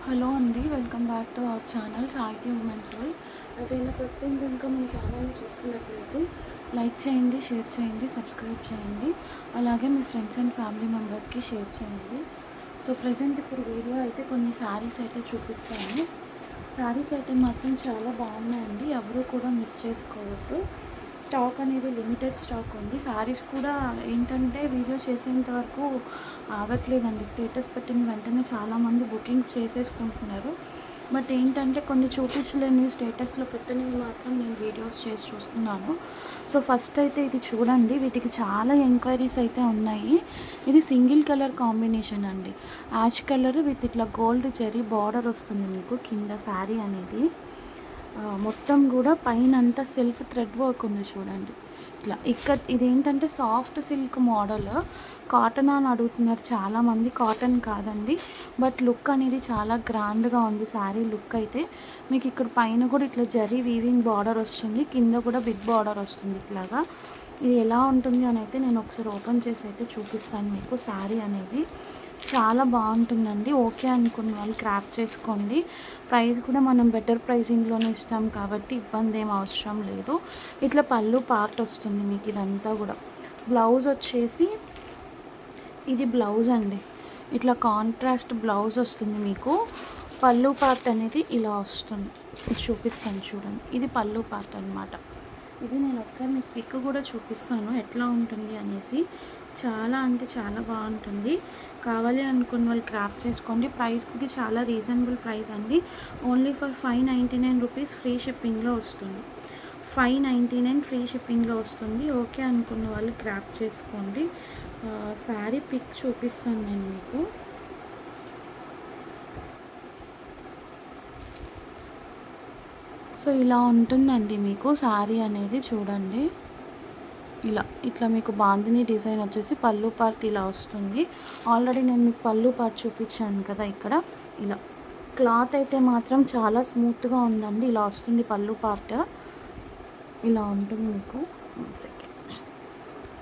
Hello అండి, welcome back to our channel సాహితీ women's world. ఎవరైనా ఫస్ట్ టైం కనుక మన ఛానల్ని చూస్తున్నట్లయితే లైక్ చేయండి, షేర్ చేయండి, సబ్స్క్రైబ్ చేయండి. అలాగే మీ ఫ్రెండ్స్ అండ్ ఫ్యామిలీ మెంబర్స్కి షేర్ చేయండి. సో ప్రజెంట్ ఇప్పుడు వీడియో అయితే కొన్ని శారీస్ అయితే చూపిస్తాను. శారీస్ అయితే మాత్రం చాలా బాగున్నాయండి, ఎవరు కూడా మిస్ చేసుకోవద్దు. స్టాక్ అనేది లిమిటెడ్ స్టాక్ ఉంది. శారీస్ కూడా ఏంటంటే వీడియో చేసేంత వరకు ఆగట్లేదండి. స్టేటస్ పెట్టిన వెంటనే చాలామంది బుకింగ్స్ చేసేసుకుంటున్నారు. బట్ ఏంటంటే కొన్ని చూపించలేనివి స్టేటస్లో పెట్టినవి మాత్రం నేను వీడియోస్ చేసి చూస్తున్నాను. సో ఫస్ట్ అయితే ఇది చూడండి, వీటికి చాలా ఎంక్వైరీస్ అయితే ఉన్నాయి. ఇది సింగిల్ కలర్ కాంబినేషన్ అండి, యాష్ కలర్ విత్ ఇట్లా గోల్డ్ జెరీ బార్డర్ వస్తుంది మీకు కింద శారీ అనేది. మొత్తం కూడా పైన అంతా సెల్ఫ్ థ్రెడ్ వర్క్ ఉంది చూడండి. ఇట్లా ఇదేంటంటే సాఫ్ట్ సిల్క్ మోడల్, కాటన్ అని అడుగుతున్నారు చాలామంది. కాటన్ కాదండి, బట్ లుక్ అనేది చాలా గ్రాండ్గా ఉంది శారీ లుక్ అయితే. మీకు ఇక్కడ పైన కూడా ఇట్లా జరీ వీవింగ్ బార్డర్ వస్తుంది, కింద కూడా బిగ్ బార్డర్ వస్తుంది ఇట్లాగా. ఇది ఎలా ఉంటుంది అని అయితే నేను ఒకసారి ఓపెన్ చేసి అయితే చూపిస్తాను మీకు. శారీ అనేది చాలా బాగుంటుందండి. ఓకే అనుకున్న వాళ్ళు క్రాప్ చేసుకోండి. ప్రైస్ కూడా మనం బెటర్ ప్రైసింగ్లోనే ఇస్తాం కాబట్టి ఇబ్బంది ఏం అవసరం లేదు. ఇట్లా పళ్ళు పార్ట్ వస్తుంది మీకు. ఇదంతా కూడా బ్లౌజ్ వచ్చేసి ఇది బ్లౌజ్ అండి, ఇట్లా కాంట్రాస్ట్ బ్లౌజ్ వస్తుంది మీకు. పళ్ళు పార్ట్ అనేది ఇలా వస్తుంది, చూపిస్తాను చూడండి. ఇది పళ్ళు పార్ట్ అనమాట. ఇది నేను ఒకసారి మీకు పిక్ కూడా చూపిస్తాను ఎట్లా ఉంటుంది అనేసి. చాలా అంటే చాలా బాగుంటుంది. కావాలి అనుకున్న వాళ్ళు క్రాప్ చేసుకోండి. ప్రైస్ కూడా చాలా రీజనబుల్ ప్రైస్ అండి. ఓన్లీ ఫర్ 599 రూపీస్ ఫ్రీ షిప్పింగ్లో వస్తుంది. 599 ఫ్రీ షిప్పింగ్లో వస్తుంది. ఓకే అనుకున్న వాళ్ళు క్రాప్ చేసుకోండి. శారీ పిక్ చూపిస్తాను నేను మీకు. సో ఇలా ఉంటుందండి మీకు శారీ అనేది. చూడండి, ఇట్లా మీకు బాందిని డిజైన్ వచ్చేసి పళ్ళు పార్ట్ ఇలా వస్తుంది. ఆల్రెడీ నేను మీకు పళ్ళు పార్ట్ చూపించాను కదా ఇక్కడ. ఇలా క్లాత్ అయితే మాత్రం చాలా స్మూత్గా ఉందండి. ఇలా వస్తుంది పళ్ళు పార్ట్, ఇలా ఉంటుంది మీకు. సెకండ్.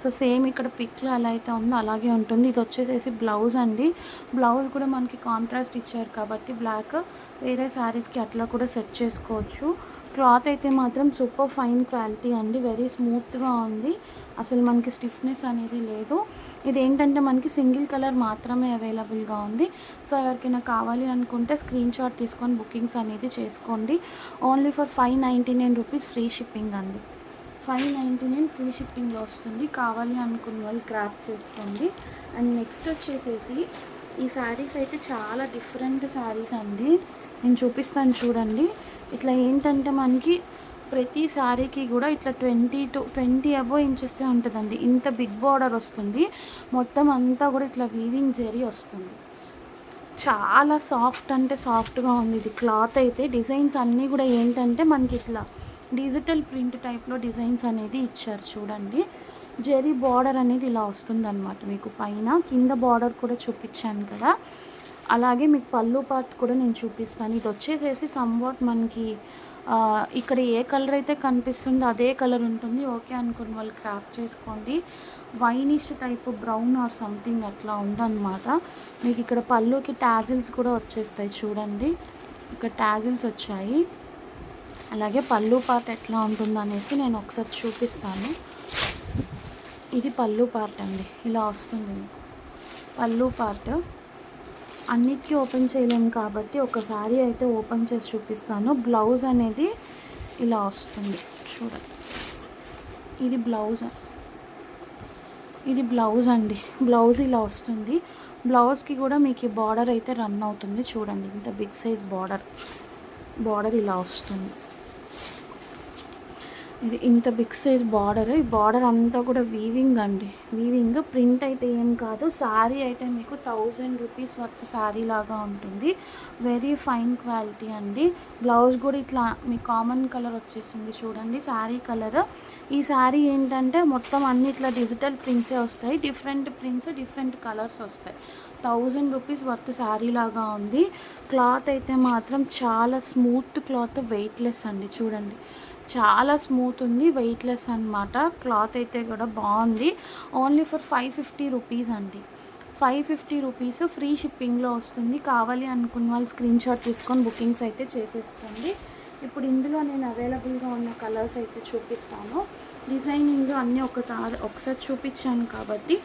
సో సేమ్ ఇక్కడ పిక్లో ఎలా అయితే ఉందో అలాగే ఉంటుంది. ఇది వచ్చేసేసి బ్లౌజ్ అండి. బ్లౌజ్ కూడా మనకి కాంట్రాస్ట్ ఇచ్చారు కాబట్టి బ్లాక్ వేరే శారీస్కి అట్లా కూడా సెట్ చేసుకోవచ్చు. క్లాత్ అయితే మాత్రం సూపర్ ఫైన్ క్వాలిటీ అండి, వెరీ స్మూత్గా ఉంది. అసలు మనకి స్టిఫ్నెస్ అనేది లేదు. ఇది ఏంటంటే మనకి సింగిల్ కలర్ మాత్రమే అవైలబుల్గా ఉంది. సో ఎవరికైనా కావాలి అనుకుంటే స్క్రీన్ షాట్ తీసుకొని బుకింగ్స్ అనేది చేసుకోండి. Only for 599 rupees free shipping అండి. 599 ఫ్రీ షిప్పింగ్లో వస్తుంది. కావాలి అనుకున్న వాళ్ళు గ్రాప్ చేసుకోండి. అండ్ నెక్స్ట్ వచ్చేసేసి ఈ శారీస్ అయితే చాలా డిఫరెంట్ శారీస్ అండి, నేను చూపిస్తాను చూడండి. ఇట్లా ఏంటంటే మనకి ప్రతి శారీకి కూడా ఇట్లా 20 అబోవ్ ఇంచెస్ ఉంటుందండి. ఇంత బిగ్ బార్డర్ వస్తుంది. మొత్తం అంతా కూడా ఇట్లా వీవింగ్ జరీ వస్తుంది. చాలా సాఫ్ట్ అంటే సాఫ్ట్గా ఉంది ఇది. క్లాత్ అయితే డిజైన్స్ అన్నీ కూడా ఏంటంటే మనకి ఇట్లా డిజిటల్ ప్రింట్ టైప్లో డిజైన్స్ అనేది ఇచ్చారు చూడండి. జరీ బార్డర్ అనేది ఇలా వస్తుందన్నమాట మీకు. పైన కింద బార్డర్ కూడా చూపించాను కదా, అలాగే మీకు పళ్ళు పార్ట్ కూడా నేను చూపిస్తాను. ఇది వచ్చేసేసి సమ్వాట్ మనకి ఇక్కడ ఏ కలర్ అయితే కనిపిస్తుందో అదే కలర్ ఉంటుంది. ఓకే అనుకున్న వాళ్ళు క్రాప్ చేసుకోండి. Winish type brown or something అట్లా ఉందన్నమాట మీకు. ఇక్కడ పళ్ళుకి టాజిల్స్ కూడా వచ్చేస్తాయి చూడండి, ఇక్కడ టాజిల్స్ వచ్చాయి. అలాగే పళ్ళు పార్ట్ ఎట్లా ఉంటుందో అనేసి నేను ఒకసారి చూపిస్తాను. ఇది పళ్ళు పార్ట్ అండి, ఇలా వస్తుంది మీకు పళ్ళు పార్ట్. అన్నిటికీ ఓపెన్ చేయలేము కాబట్టి ఒకసారి అయితే ఓపెన్ చేసి చూపిస్తాను. బ్లౌజ్ అనేది ఇలా వస్తుంది చూడండి. ఇది బ్లౌజ్ అండి. బ్లౌజ్ ఇలా వస్తుంది. బ్లౌజ్కి కూడా మీకు ఈ బార్డర్ అయితే రన్ అవుతుంది చూడండి. ఇంత బిగ్ సైజ్ బార్డర్ ఇలా వస్తుంది. ఇది ఇంత బిగ్ సైజ్ బార్డర్. ఈ బార్డర్ అంతా కూడా వీవింగ్ అండి. వీవింగ్ ప్రింట్ అయితే ఏం కాదు. శారీ అయితే మీకు 1000 రూపీస్ వర్త్ శారీ లాగా ఉంటుంది. వెరీ ఫైన్ క్వాలిటీ అండి. బ్లౌజ్ కూడా ఇట్లా మీకు కామన్ కలర్ వచ్చేసింది చూడండి, శారీ కలర్. ఈ శారీ ఏంటంటే మొత్తం అన్ని ఇట్లా డిజిటల్ ప్రింట్సే వస్తాయి. డిఫరెంట్ ప్రింట్స్, డిఫరెంట్ కలర్స్ వస్తాయి. 1000 రూపీస్ వర్త్ శారీ లాగా ఉంది. క్లాత్ అయితే మాత్రం చాలా స్మూత్ క్లాత్, వెయిట్లెస్ అండి. చూడండి, చాలా స్మూత్ ఉంది, వెయిట్లెస్ అనమాట. క్లాత్ అయితే కూడా బాగుంది. ఓన్లీ ఫర్ 550 రూపీస్ అండి. ₹550 ఫ్రీ షిప్పింగ్లో వస్తుంది. కావాలి అనుకున్న వాళ్ళు స్క్రీన్ షాట్ తీసుకొని బుకింగ్స్ అయితే చేసేసుకోండి. ఇప్పుడు ఇందులో నేను అవైలబుల్గా ఉన్న కలర్స్ అయితే చూపిస్తాను. డిజైనింగ్ అన్నీ ఒకసారి చూపించాను కాబట్టి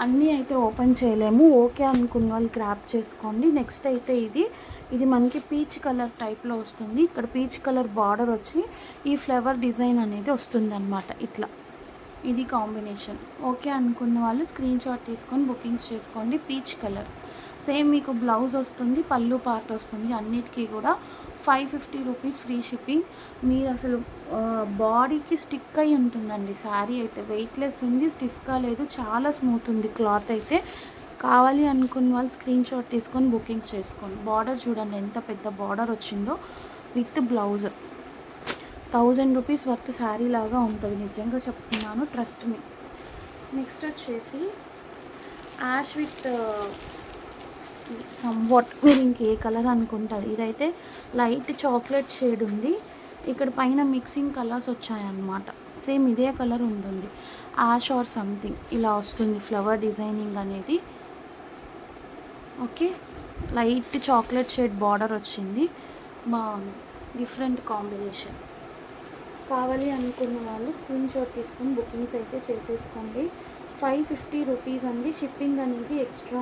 అన్నీ అయితే ఓపెన్ చేయలేము. ఓకే అనుకున్న వాళ్ళు గ్రాప్ చేసుకోండి. నెక్స్ట్ అయితే ఇది మనకి పీచ్ కలర్ టైప్లో వస్తుంది. ఇక్కడ పీచ్ కలర్ బార్డర్ వచ్చి ఈ ఫ్లవర్ డిజైన్ అనేది వస్తుంది అన్నమాట. ఇట్లా ఇది కాంబినేషన్. ఓకే అనుకున్న వాళ్ళు స్క్రీన్ షాట్ తీసుకొని బుకింగ్స్ చేసుకోండి. పీచ్ కలర్ సేమ్ మీకు బ్లౌజ్ వస్తుంది, పళ్ళు పార్ట్ వస్తుంది. అన్నిటికీ కూడా ₹550 ఫ్రీ షిప్పింగ్. మీరు అసలు బాడీకి స్టిక్ అయి ఉంటుందండి. శారీ అయితే వెయిట్లెస్ ఉంది, స్టిఫ్గా లేదు, చాలా స్మూత్ ఉంది క్లాత్ అయితే. కావాలి అనుకున్న వాళ్ళు స్క్రీన్ షాట్ తీసుకొని బుకింగ్స్ చేసుకోండి. బార్డర్ చూడండి ఎంత పెద్ద బార్డర్ వచ్చిందో విత్ బ్లౌజ్. ₹1000 వర్త్ శారీ లాగా ఉంటుంది, నిజంగా చెప్తున్నాను, ట్రస్ట్ మీ. నెక్స్ట్ వచ్చేసి యాష్ విత్ సమ్వాట్, మీరు ఇంకే కలర్ అనుకుంటారు. ఇదైతే లైట్ చాక్లెట్ షేడ్ ఉంది. ఇక్కడ పైన మిక్సింగ్ కలర్స్ వచ్చాయన్నమాట. సేమ్ ఇదే కలర్ ఉంటుంది, యాష్ ఆర్ సంథింగ్ ఇలా వస్తుంది ఫ్లవర్ డిజైనింగ్ అనేది. Okay, light chocolate shade border వచ్చింది, బాగుంది, డిఫరెంట్ కాంబినేషన్. కావాలి అనుకున్న వాళ్ళు స్క్రీన్ షాట్ తీసుకొని బుకింగ్స్ అయితే చేసేసుకోండి. ₹550 అండి. షిప్పింగ్ అనేది ఎక్స్ట్రా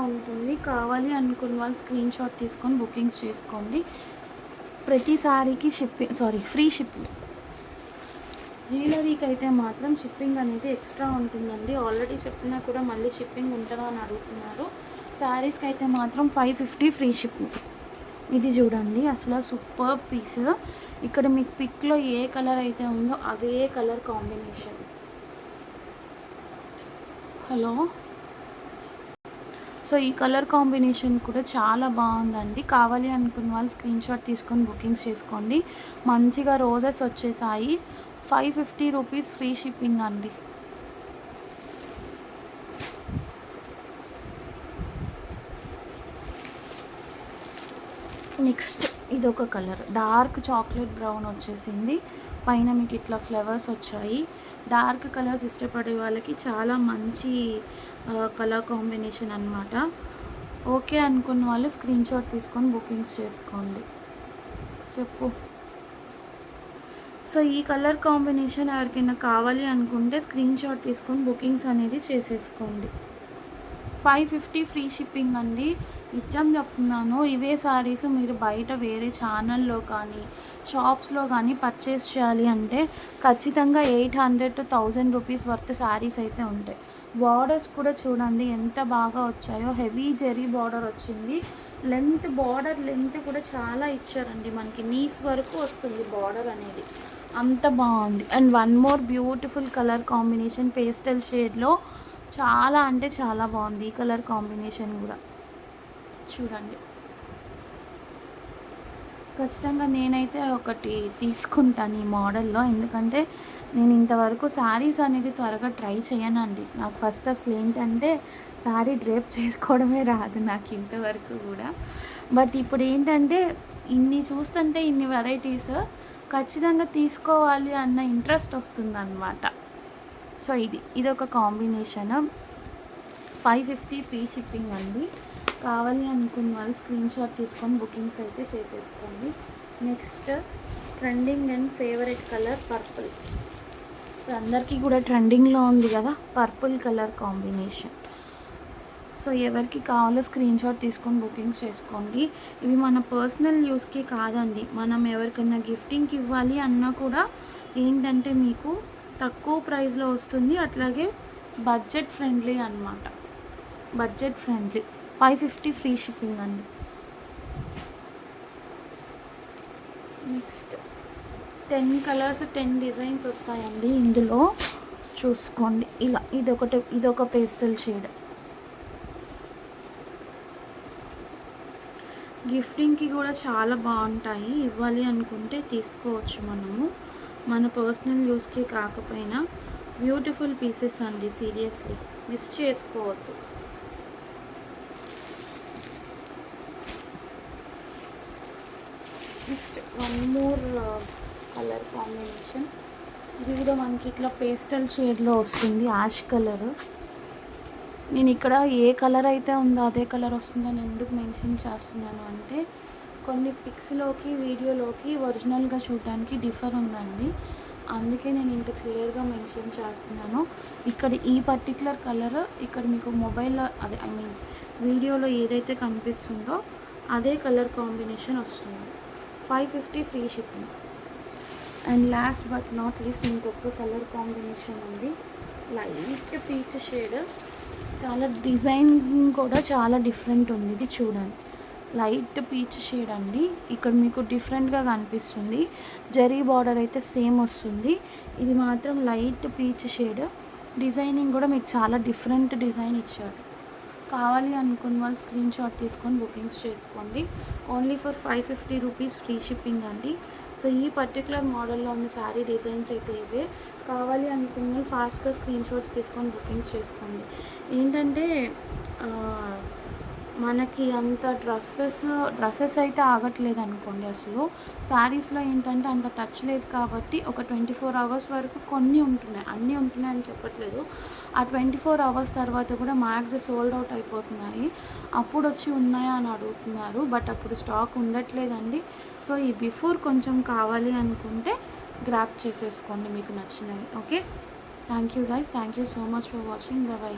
ఉంటుంది. కావాలి అనుకున్న వాళ్ళు స్క్రీన్ షాట్ తీసుకొని బుకింగ్స్ చేసుకోండి. ప్రతి సారీకి ఫ్రీ షిప్పింగ్. జ్యువెలరీకి అయితే మాత్రం షిప్పింగ్ అనేది ఎక్స్ట్రా ఉంటుందండి. ఆల్రెడీ చెప్పినా కూడా మళ్ళీ షిప్పింగ్ ఉంటుందా అని అడుగుతున్నారు. శారీస్కి అయితే మాత్రం ₹550 ఫ్రీ షిప్పింగ్. ఇది చూడండి, అసలు సూపర్ పీస్. ఇక్కడ మీకు పిక్లో ఏ కలర్ అయితే ఉందో అదే కలర్ కాంబినేషన్. హలో, సో ఈ కలర్ కాంబినేషన్ కూడా చాలా బాగుందండి. కావాలి అనుకున్న వాళ్ళు స్క్రీన్ షాట్ తీసుకొని బుకింగ్స్ చేసుకోండి. మంచిగా రోజెస్ వచ్చేసాయి. ₹550 ఫ్రీ షిప్పింగ్ అండి. నెక్స్ట్ ఇదొక కలర్, డార్క్ చాక్లెట్ బ్రౌన్ వచ్చేసింది. పైన మీకు ఇట్లా ఫ్లవర్స్ వచ్చాయి. డార్క్ కలర్స్ ఇష్టపడే వాళ్ళకి చాలా మంచి కలర్ కాంబినేషన్ అన్నమాట. ఓకే అనుకున్న వాళ్ళు స్క్రీన్ షాట్ తీసుకొని బుకింగ్స్ చేసుకోండి. చెప్పు. సో ఈ కలర్ కాంబినేషన్ ఎవరికైనా కావాలి అనుకుంటే స్క్రీన్ షాట్ తీసుకొని బుకింగ్స్ అనేది చేసేసుకోండి. ₹550 ఫ్రీ షిప్పింగ్ అండి. నిజం చెప్తున్నాను, ఇవే శారీస్ మీరు బయట వేరే ఛానల్లో కానీ షాప్స్లో కానీ పర్చేస్ చేయాలి అంటే ఖచ్చితంగా ₹800 to ₹1000 వర్త్ శారీస్ అయితే ఉంటాయి. బార్డర్స్ కూడా చూడండి ఎంత బాగా వచ్చాయో. హెవీ జెరీ బార్డర్ వచ్చింది. బార్డర్ లెంత్ కూడా చాలా ఇచ్చారండి. మనకి నీస్ వరకు వస్తుంది బార్డర్ అనేది, అంత బాగుంది. And one more beautiful colour combination pastel షేడ్లో, చాలా అంటే చాలా బాగుంది ఈ కలర్ కాంబినేషన్ కూడా. చూడండి, ఖచ్చితంగా నేనైతే ఒకటి తీసుకుంటాను ఈ మోడల్లో. ఎందుకంటే నేను ఇంతవరకు శారీస్ అనేది త్వరగా ట్రై చేయనండి. నాకు ఫస్ట్ అసలు ఏంటంటే శారీ డ్రేప్ చేసుకోవడమే రాదు నాకు ఇంతవరకు కూడా. బట్ ఇప్పుడు ఏంటంటే ఇన్ని చూస్తుంటే ఇన్ని వెరైటీస్ ఖచ్చితంగా తీసుకోవాలి అన్న ఇంట్రెస్ట్ వస్తుందన్నమాట. సో ఇది ఒక కాంబినేషన్. ₹550 ఫ్రీ షిప్పింగ్ అండి. కావాలి అనుకున్న వాళ్ళు స్క్రీన్ షాట్ తీసుకొని బుకింగ్స్ అయితే చేసేసుకోండి. Next trending and favourite colour purple. అందరికీ కూడా ట్రెండింగ్లో ఉంది కదా పర్పుల్ కలర్ కాంబినేషన్. సో ఎవరికి కావాలో స్క్రీన్ షాట్ తీసుకొని బుకింగ్స్ చేసుకోండి. ఇవి మన పర్సనల్ యూస్కి కాదండి, మనం ఎవరికైనా గిఫ్టింగ్కి ఇవ్వాలి అన్నా కూడా ఏంటంటే మీకు తక్కువ ప్రైస్లో వస్తుంది. అట్లాగే బడ్జెట్ ఫ్రెండ్లీ అన్నమాట. Budget friendly. ₹550 ఫ్రీ షిప్పింగ్ అండి. నెక్స్ట్ 10 కలర్స్ 10 డిజైన్స్ వస్తాయండి ఇందులో, చూసుకోండి. ఇలా ఇదొక పేస్టల్ షేడ్. గిఫ్టింగ్కి కూడా చాలా బాగుంటాయి. ఇవ్వాలి అనుకుంటే తీసుకోవచ్చు మనము, మన పర్సనల్ యూస్కి కాకపోయినా. బ్యూటిఫుల్ పీసెస్ అండి, సీరియస్లీ మిస్ చేసుకోవద్దు. Next one more colour combination. ఇది కూడా మనకి ఇట్లా పేస్టల్ షేడ్లో వస్తుంది, యాష్ కలర్. నేను ఇక్కడ ఏ కలర్ అయితే ఉందో అదే కలర్ వస్తుందని ఎందుకు మెన్షన్ చేస్తున్నాను అంటే కొన్ని పిక్స్లోకి వీడియోలోకి ఒరిజినల్గా చూడడానికి డిఫర్ ఉందండి. అందుకే నేను ఇంత క్లియర్గా మెన్షన్ చేస్తున్నాను. ఇక్కడ ఈ పర్టికులర్ కలర్ ఇక్కడ మీకు మొబైల్లో అదే ఐ మీన్ వీడియోలో ఏదైతే కనిపిస్తుందో అదే కలర్ కాంబినేషన్ వస్తుంది. 550 free shipping. And last but not least ఇంకొక కలర్ కాంబినేషన్ ఉంది, లైట్ పీచ్ షేడ్. చాలా డిజైన్ కూడా చాలా డిఫరెంట్ ఉంది. ఇది చూడండి, లైట్ పీచ్ షేడ్ అండి. ఇక్కడ మీకు డిఫరెంట్గా కనిపిస్తుంది. జరీ బార్డర్ అయితే సేమ్ వస్తుంది. ఇది మాత్రం లైట్ పీచ్ షేడ్. డిజైనింగ్ కూడా మీకు చాలా డిఫరెంట్ డిజైన్ ఇచ్చాడు. కావాలి అనుకున్న వాళ్ళు స్క్రీన్ షాట్ తీసుకొని బుకింగ్స్ చేసుకోండి. Only for 550 rupees free shipping అండి. సో ఈ పర్టికులర్ మోడల్లో ఉన్న శారీ డిజైన్స్ అయితే ఇవే. కావాలి అనుకున్న వాళ్ళు ఫాస్ట్గా స్క్రీన్ షాట్స్ తీసుకొని బుకింగ్స్ చేసుకోండి. ఏంటంటే మనకి అంత డ్రెస్సెస్ అయితే ఆగట్లేదు అనుకోండి. అసలు శారీస్లో ఏంటంటే అంత టచ్ లేదు కాబట్టి ఒక 24 అవర్స్ వరకు కొన్ని ఉంటున్నాయి, అన్నీ ఉంటున్నాయి అని చెప్పట్లేదు. ఆ 24 అవర్స్ తర్వాత కూడా మ్యాక్స్ సోల్డ్ అవుట్ అయిపోతున్నాయి. అప్పుడు వచ్చి ఉన్నాయా అని అడుగుతున్నారు, బట్ అప్పుడు స్టాక్ ఉండట్లేదండి. సో ఈ బిఫోర్ కొంచెం కావాలి అనుకుంటే గ్రాప్ చేసేసుకోండి మీకు నచ్చినవి. Okay, thank you guys, thank you so much for watching. By.